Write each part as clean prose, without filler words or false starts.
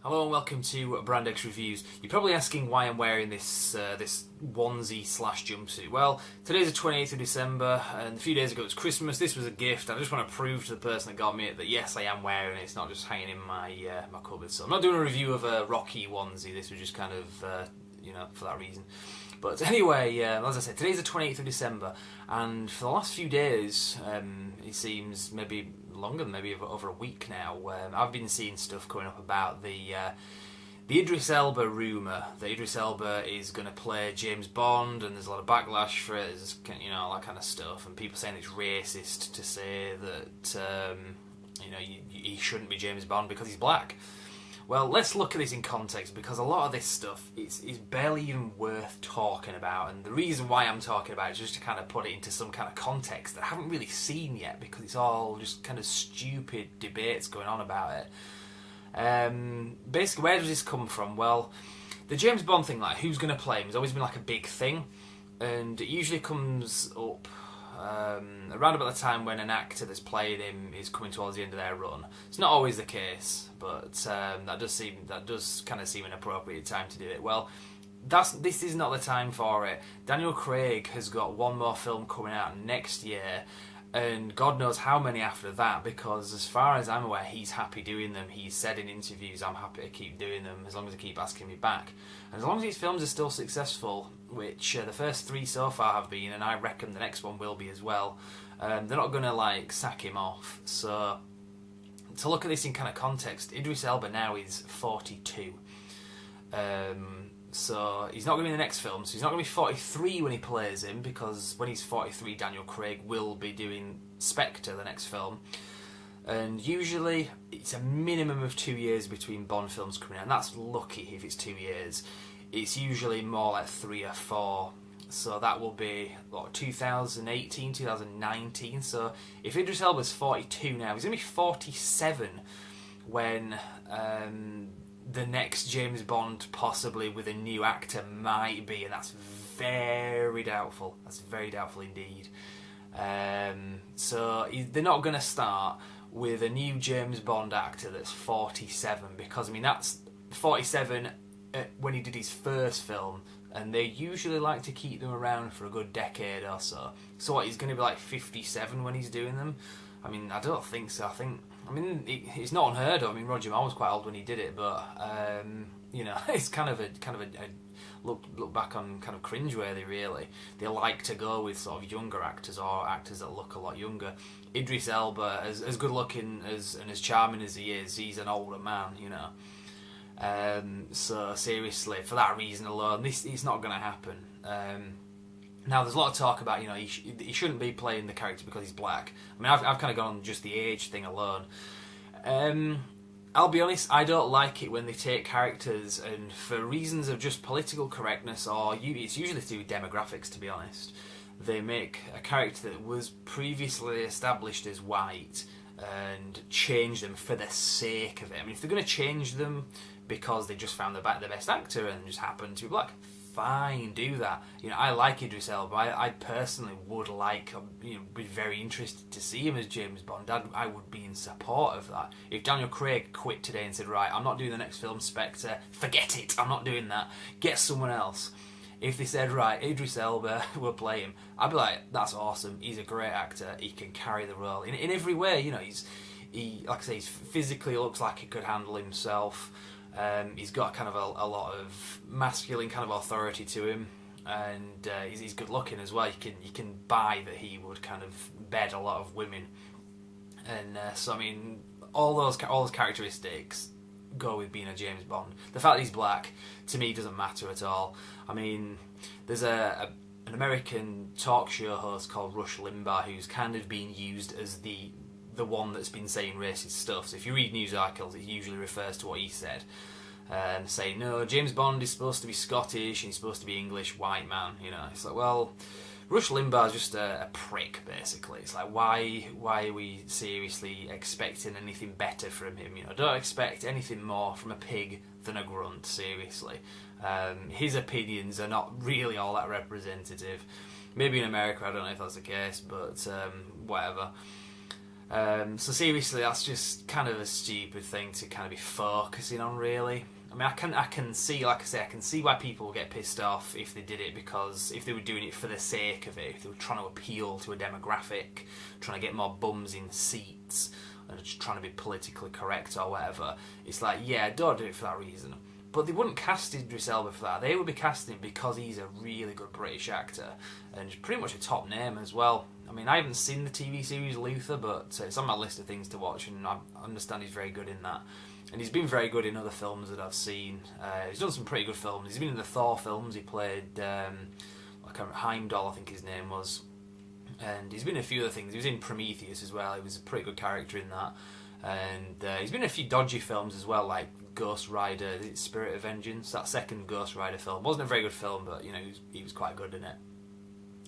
Hello and welcome to Brand X Reviews. You're probably asking why I'm wearing this onesie slash jumpsuit. Well, today's the 28th of December and a few days ago it was Christmas. This was a gift. I just want to prove to the person that got me it that yes, I am wearing it. It's not just hanging in my cupboard. So I'm not doing a review of a Rocky onesie. This was just kind of, for that reason. But anyway, as I said, today's the 28th of December, and for the last few days, it seems maybe longer than maybe over a week now, I've been seeing stuff coming up about the Idris Elba rumour that Idris Elba is going to play James Bond, and there's a lot of backlash for it, all that kind of stuff, and people saying it's racist to say that, he shouldn't be James Bond because he's black. Well, let's look at this in context, because a lot of this stuff is barely even worth talking about, and the reason why I'm talking about it is just to kind of put it into some kind of context that I haven't really seen yet, because it's all just kind of stupid debates going on about it. Basically, where does this come from? Well, the James Bond thing, like who's going to play him, has always been like a big thing, and it usually comes up around about the time when an actor that's playing him is coming towards the end of their run. It's not always the case, but that does kind of seem an appropriate time to do it. Well, this is not the time for it. Daniel Craig has got one more film coming out next year, and God knows how many after that, because as far as I'm aware, he's happy doing them. He's said in interviews, I'm happy to keep doing them as long as they keep asking me back. And as long as these films are still successful, which the first 3 so far have been, and I reckon the next one will be as well, they're not going to sack him off. So to look at this in kind of context, Idris Elba now is 42. So he's not going to be in the next film, so he's not going to be 43 when he plays him, because when he's 43, Daniel Craig will be doing Spectre, the next film. And usually it's a minimum of 2 years between Bond films coming out, and that's lucky if it's 2 years. It's usually more like 3 or 4. So that will be 2018, 2019. So if Idris Elba's 42 now, he's going to be 47 when the next James Bond, possibly with a new actor, might be, and that's very doubtful. That's very doubtful indeed. So they're not going to start with a new James Bond actor that's 47, because that's 47 when he did his first film, and they usually like to keep them around for a good decade or so. So what, he's going to be 57 when he's doing them? I don't think so. It's not unheard of. Roger Moore was quite old when he did it, but it's kind of a look back on kind of cringeworthy, really. They like to go with sort of younger actors, or actors that look a lot younger. Idris Elba, as good looking and as charming as he is, he's an older man, So seriously, for that reason alone, it's not going to happen. Now, there's a lot of talk about, he shouldn't be playing the character because he's black. I've kind of gone on just the age thing alone. I'll be honest, I don't like it when they take characters and for reasons of just political correctness, or it's usually to do with demographics, to be honest, they make a character that was previously established as white and change them for the sake of it. If they're going to change them because they just found the best actor and just happened to be black, fine, do that. I like Idris Elba. I personally would be very interested to see him as James Bond. I would be in support of that. If Daniel Craig quit today and said, right, I'm not doing the next film, Spectre, forget it, I'm not doing that, get someone else. If they said, right, Idris Elba will play him, I'd be like, that's awesome, he's a great actor, he can carry the role in every way. He like I say, he physically looks like he could handle himself. He's got kind of a lot of masculine kind of authority to him, and he's good looking as well. You can buy that he would kind of bed a lot of women, and all those characteristics go with being a James Bond. The fact that he's black, to me, doesn't matter at all. There's an American talk show host called Rush Limbaugh who's kind of been used as the one that's been saying racist stuff. So if you read news articles, it usually refers to what he said, saying, no, James Bond is supposed to be Scottish and he's supposed to be English, white man. It's like, well, Rush Limbaugh is just a prick, basically. It's like, why are we seriously expecting anything better from him? Don't expect anything more from a pig than a grunt, seriously. His opinions are not really all that representative. Maybe in America, I don't know if that's the case, but whatever. So seriously, that's just kind of a stupid thing to kind of be focusing on, really. I mean, I can see, like I say, I can see why people get pissed off if they did it, because if they were doing it for the sake of it, if they were trying to appeal to a demographic, trying to get more bums in seats, and just trying to be politically correct or whatever, it's like, yeah, don't do it for that reason. But they wouldn't cast Idris Elba for that. They would be casting him because he's a really good British actor, and he's pretty much a top name as well. I mean, I haven't seen the TV series Luther, but it's on my list of things to watch, and I understand he's very good in that. And he's been very good in other films that I've seen. He's done some pretty good films. He's been in the Thor films. He played Heimdall, I think his name was. And he's been in a few other things. He was in Prometheus as well. He was a pretty good character in that. And he's been in a few dodgy films as well, like Ghost Rider, Spirit of Vengeance. That second Ghost Rider film wasn't a very good film, but you know he was quite good in it.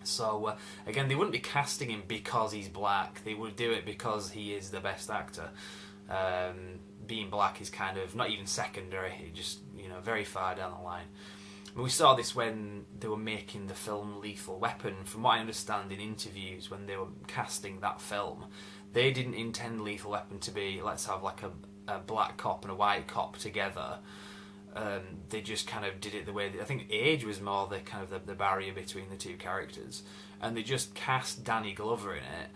So again, they wouldn't be casting him because he's black. They would do it because he is the best actor. Being black is kind of not even secondary. It just, you know, very far down the line. And we saw this when they were making the film Lethal Weapon. From what I understand in interviews, when they were casting that film, they didn't intend Lethal Weapon to be, let's have like a black cop and a white cop together. They just kind of did it the way I think age was more the kind of the barrier between the two characters, and they just cast Danny Glover in it,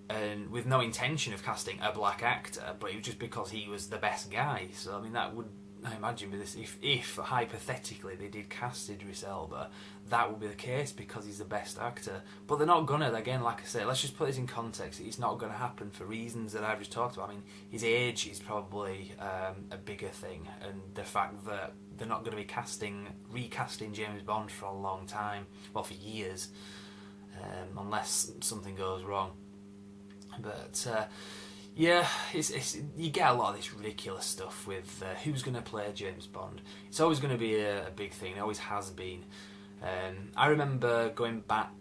and with no intention of casting a black actor, but it was just because he was the best guy. So I mean, that would, I imagine, with this, if hypothetically they did cast Idris Elba, that would be the case because he's the best actor. But they're not gonna. Again, like I say, let's just put this in context. It's not gonna happen for reasons that I've just talked about. I mean, his age is probably a bigger thing, and the fact that they're not going to be recasting James Bond for a long time, well, for years, unless something goes wrong. But yeah, it's you get a lot of this ridiculous stuff with who's going to play James Bond. It's always going to be a big thing. It always has been. I remember going back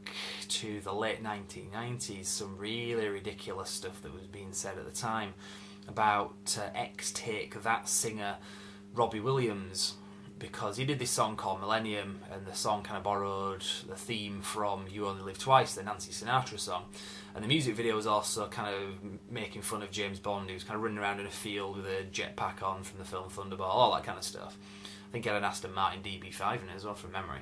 to the late 1990s, some really ridiculous stuff that was being said at the time about ex-Take That singer Robbie Williams, because he did this song called Millennium, and the song kind of borrowed the theme from You Only Live Twice, the Nancy Sinatra song. And the music video was also kind of making fun of James Bond. He was kind of running around in a field with a jetpack on from the film Thunderball, all that kind of stuff. I think he had an Aston Martin DB5 in it as well, from memory.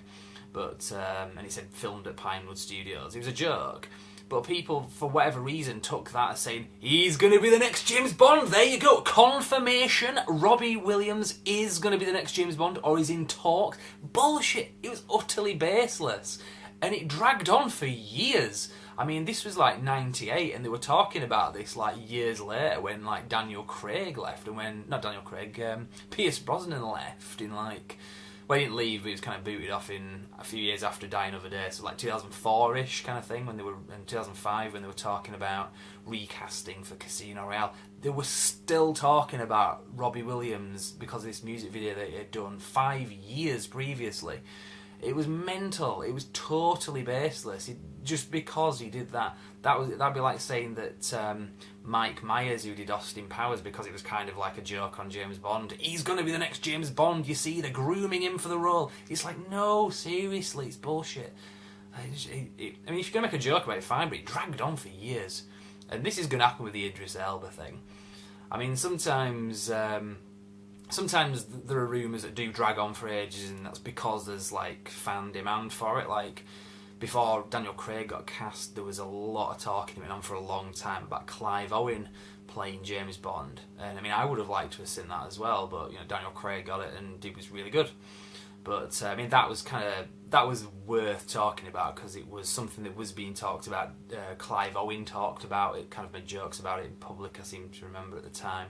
But and he said filmed at Pinewood Studios. It was a joke. But people, for whatever reason, took that as saying, he's going to be the next James Bond. There you go. Confirmation. Robbie Williams is going to be the next James Bond, or is in talks. Bullshit. It was utterly baseless. And it dragged on for years. I mean, this was like 98, and they were talking about this like years later when like Daniel Craig left, and when, not Daniel Craig, Pierce Brosnan left in like, well, he didn't leave, but he was kind of booted off in a few years after Die Another Day, so like 2004-ish kind of thing, when they were, in 2005, when they were talking about recasting for Casino Royale. They were still talking about Robbie Williams because of this music video that he had done 5 years previously. It was mental. It was totally baseless. Just because he did that, that'd be like saying that Mike Myers, who did Austin Powers, because it was kind of like a joke on James Bond, he's going to be the next James Bond. You see, they're grooming him for the role. It's like, no, seriously, it's bullshit. I mean, if you're going to make a joke about it, fine, but it dragged on for years. And this is going to happen with the Idris Elba thing. I mean, sometimes there are rumours that do drag on for ages, and that's because there's like fan demand for it. Like before Daniel Craig got cast, there was a lot of talking going on for a long time about Clive Owen playing James Bond, and I mean, I would have liked to have seen that as well, but you know, Daniel Craig got it and it was really good. But I mean, that was worth talking about because it was something that was being talked about. Clive Owen talked about it, kind of made jokes about it in public, I seem to remember at the time.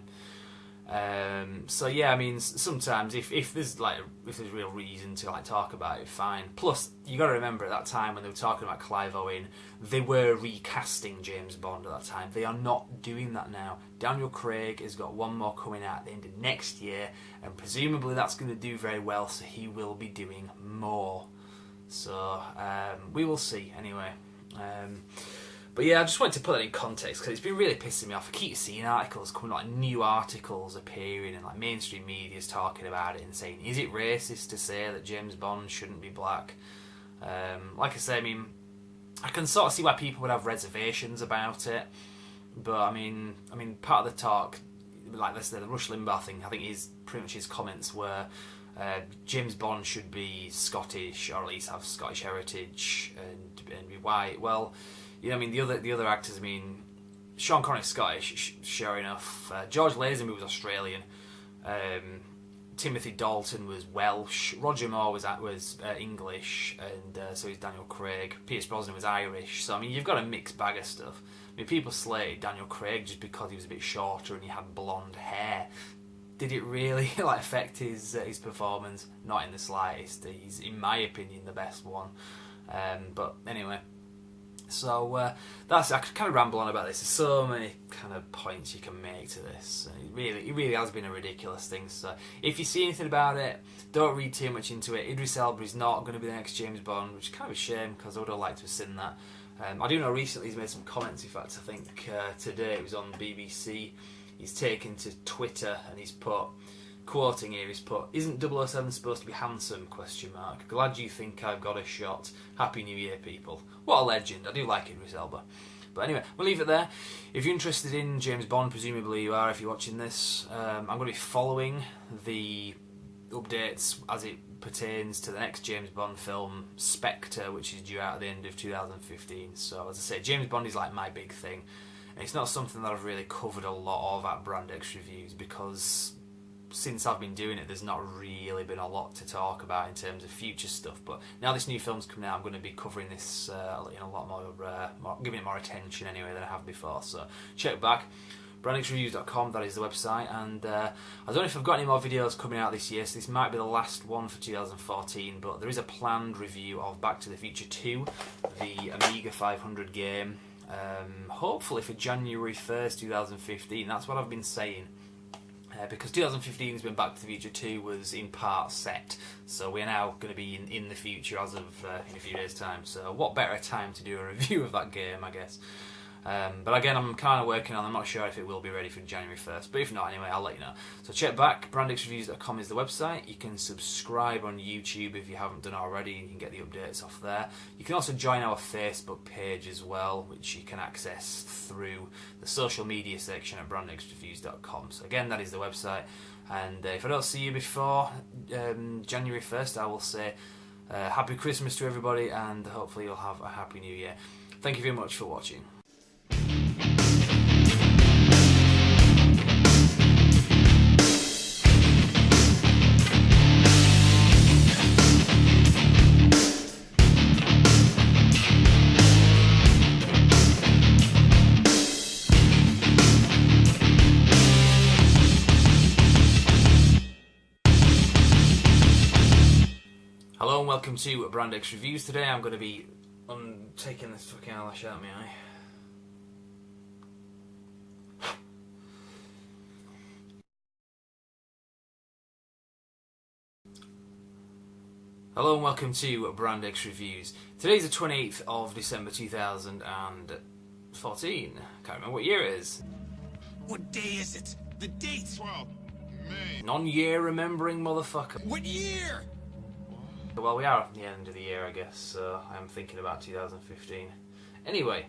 So yeah, I mean, sometimes if there's real reason to like talk about it, fine. Plus, you got to remember at that time when they were talking about Clive Owen, they were recasting James Bond at that time. They are not doing that now. Daniel Craig has got one more coming out at the end of next year, and presumably that's going to do very well. So he will be doing more. So we will see anyway. But yeah, I just wanted to put that in context because it's been really pissing me off. I keep seeing articles coming, like new articles appearing, and like mainstream media's talking about it and saying, is it racist to say that James Bond shouldn't be black? Like I say, I mean, I can sort of see why people would have reservations about it. But I mean, part of the talk, like let's say the Rush Limbaugh thing, I think pretty much his comments were James Bond should be Scottish, or at least have Scottish heritage and be white. Well, you know, I mean the other actors. I mean, Sean Connery's Scottish, sure enough. George Lazenby was Australian. Timothy Dalton was Welsh. Roger Moore was English, and so is Daniel Craig. Pierce Brosnan was Irish. So I mean, you've got a mixed bag of stuff. I mean, people slated Daniel Craig just because he was a bit shorter and he had blonde hair. Did it really affect his performance? Not in the slightest. He's, in my opinion, the best one. But anyway, so I kind of ramble on about this. There's so many kind of points you can make to this. It really has been a ridiculous thing. So if you see anything about it, don't read too much into it. Idris Elba is not going to be the next James Bond, which is kind of a shame because I would have liked to have seen that. I do know recently he's made some comments. In fact, I think today it was on BBC. He's taken to Twitter and he's put, quoting here, he's put, "Isn't 007 supposed to be handsome? Glad you think I've got a shot. Happy New Year, people." What a legend. I do like Idris Elba. But anyway, we'll leave it there. If you're interested in James Bond, presumably you are if you're watching this, I'm going to be following the updates as it pertains to the next James Bond film, Spectre, which is due out at the end of 2015. So as I say, James Bond is like my big thing. And it's not something that I've really covered a lot of at Brand X Reviews because since I've been doing it, there's not really been a lot to talk about in terms of future stuff. But now this new film's coming out, I'm going to be covering this in a lot more, giving it more attention anyway than I have before. So check back. brandxreviews.com, that is the website, and I don't know if I've got any more videos coming out this year, so this might be the last one for 2014, but there is a planned review of Back to the Future 2, the Amiga 500 game, hopefully for January 1st, 2015, that's what I've been saying. Because 2015 is when Back to the Future 2 was in part set, so we're now going to be in the future as of in a few days' time, so what better time to do a review of that game, I guess. But again, I'm kind of working on it. I'm not sure if it will be ready for January 1st, but if not, anyway, I'll let you know. So check back, brandxreviews.com is the website. You can subscribe on YouTube if you haven't done already, and you can get the updates off there. You can also join our Facebook page as well, which you can access through the social media section at brandxreviews.com. So again, that is the website. And if I don't see you before January 1st, I will say Happy Christmas to everybody, and hopefully you'll have a Happy New Year. Thank you very much for watching. Hello and welcome to Brand X Reviews. Today I'm going to be taking this fucking eyelash out of my eye. Hello and welcome to Brand X Reviews. Today's the 28th of December 2014. Can't remember what year it is. What day is it? The date? 12 May. Non-year remembering motherfucker. What year? Well, we are at the end of the year, I guess, so I'm thinking about 2015. Anyway,